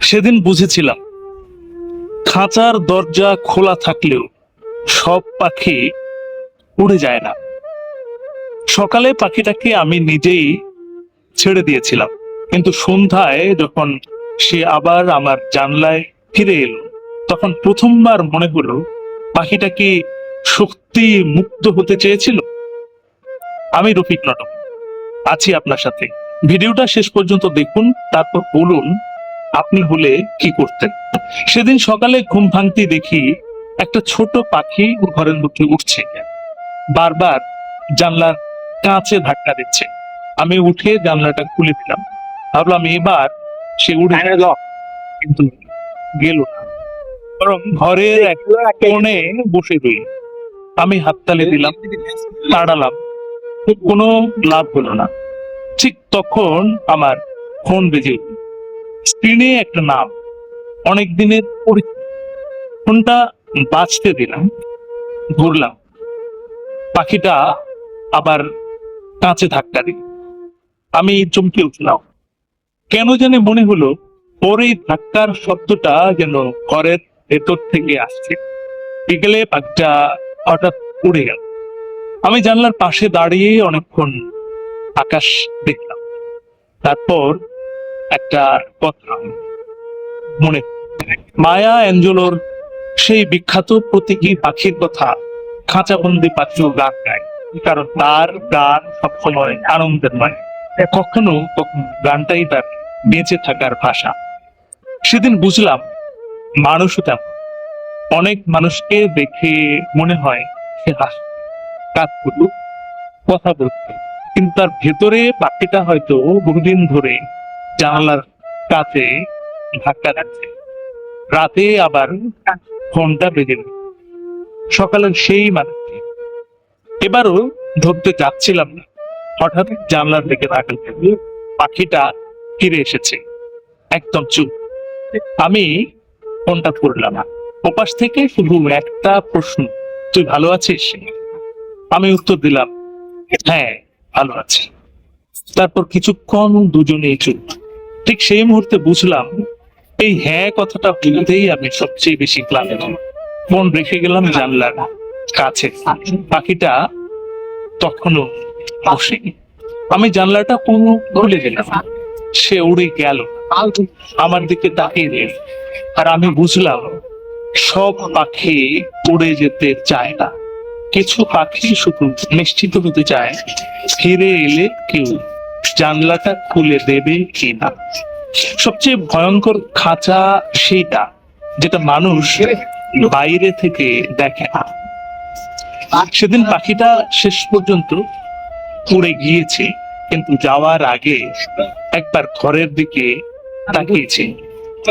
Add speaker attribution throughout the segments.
Speaker 1: সেদিন বুঝেছিলাম খাঁচার দরজা খোলা থাকলেও সব পাখি উড়ে যায় না। সকালে পাখিটাকে আমি নিজেই ছেড়ে দিয়েছিলাম, কিন্তু সন্ধ্যায় যখন সে আবার আমার জানলায় ফিরে এলো, তখন প্রথমবার মনে হলো পাখিটা কি শক্তি মুক্ত হতে চেয়েছিল। আমি রফিক নটক আছি আপনার সাথে। ভিডিওটা শেষ পর্যন্ত দেখুন, তারপর বলুন আপনি হলে কি করতেন। সেদিন সকালে ঘুম ভাঙতে দেখি একটা ছোট পাখি ঘরের মধ্যে উঠছে, বারবার জানলার কাঁচে ধাক্কা দিচ্ছে। আমি উঠে জানলাটা খুলে দিলাম, ভাবলাম এবার সে উড়ে গেল, কিন্তু গেল না, বরং ঘরের এক কোণে বসে রইল। আমি হাততালি দিলাম, তাড়ালাম, কোনো লাভ হলো না। ঠিক তখন আমার ফোন বেজে উঠল। স্ক্রিনে একটা নাম, অনেক দিনের পরিচিত। ফোনটা বাজতে দিলাম, ঘুরলাম, পাখিটা আবার কাঁচে ধাক্কা দিল। আমি চমকে উঠলাম, কেন জানি মনে হলো পরে ধাক্কার শব্দটা যেন ঘরের ভেতর থেকে আসছে। বিকেলে পাখিটা হঠাৎ উড়ে গেল। আমি জানলার পাশে দাঁড়িয়ে অনেকক্ষণ আকাশ দেখলাম। তারপর একটা কথা মনে, মায়া অ্যাঞ্জেলোর সেই বিখ্যাত প্রতীকী পাখির কথা খাঁচাবন্দি পাখিও গান গায়, কারণ তার গান সবসময় আনন্দের নয়, কখনো কখনো গানটাই তার বেঁচে থাকার ভাষা। সেদিন বুঝলাম মানুষও তেমন। অনেক মানুষকে দেখে মনে হয় সে হাসছে, কাজ করুক, কথা বলছে, কিন্তু তার ভেতরে পাখিটা হয়তো বহুদিন ধরে জানালার কাছে ধাক্কা দিচ্ছে। রাতে আবার ফোনটা বেজে গেল। সকালের সেই মানুষটি এবারও ধরতে যাচ্ছিলাম না, হঠাৎ জানলার দিকে তাকালাম, পাখিটা ফিরে এসেছে, একদম চুপ। আমি ফোনটা করলাম, ওপাশ থেকে শুধু একটা প্রশ্ন, তুই ভালো আছিস? আমি উত্তর দিলাম, হ্যাঁ ভালো আছি। তারপর কিছুক্ষণ দুজনেই চুপ। ঠিক সেই মুহূর্তে বুঝলাম এই হ্যাঁ কথাটা বলতেই আমি সবচেয়ে বেশি ক্লান্ত। ফোন রেখে গেলাম জানলার কাছে। পাখিটা তখনও বসেনি। আমি জানলাটা খুলে দিলাম, সে উড়ে গেল, আমার দিকে তাকিয়ে দিল। আর আমি বুঝলাম সব পাখি উড়ে যেতে চায় না, কিছু পাখি শুধু নিশ্চিত হতে চায় ফিরে এলে কেউ জানলাটা খুলে দেবে কিনা। সবচেয়ে ভয়ঙ্কর খাঁচা সেইটা যেটা মানুষ বাইরে থেকে দেখে না। সেদিন পাখিটা শেষ পর্যন্ত উড়ে গিয়েছে, কিন্তু যাওয়ার আগে একবার ঘরের দিকে তাকিয়েছে,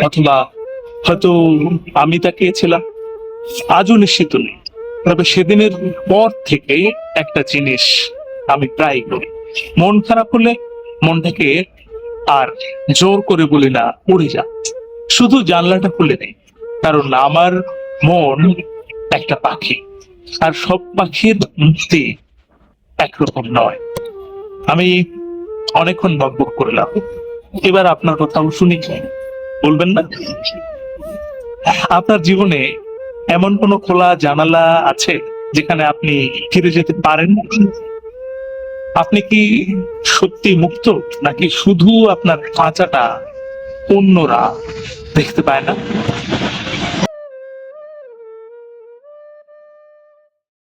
Speaker 1: অথবা হয়তো আমি তাকিয়েছিলাম, আজও নিশ্চিত নেই। তবে সেদিনের পর থেকে একটা জিনিস আমি প্রায় করি, মন খারাপ হলে মনটাকে আর জোর করে বলি না উড়ে যা, শুধু জানলাটা খুলে নেই, কারণ আমার মন একটা পাখি, আর সব পাখির মুক্তি একরকম নয়। আমি অনেকক্ষণ বকবক করলাম, এবার আপনার কথাও শুনি, বলবেন না? আপনার জীবনে এমন কোনো খোলা জানালা আছে যেখানে আপনি ফিরে যেতে পারেন? আপনি কি সত্যি মুক্ত, নাকি শুধু আপনার খাঁচাটা অন্যরা দেখতে পায় না?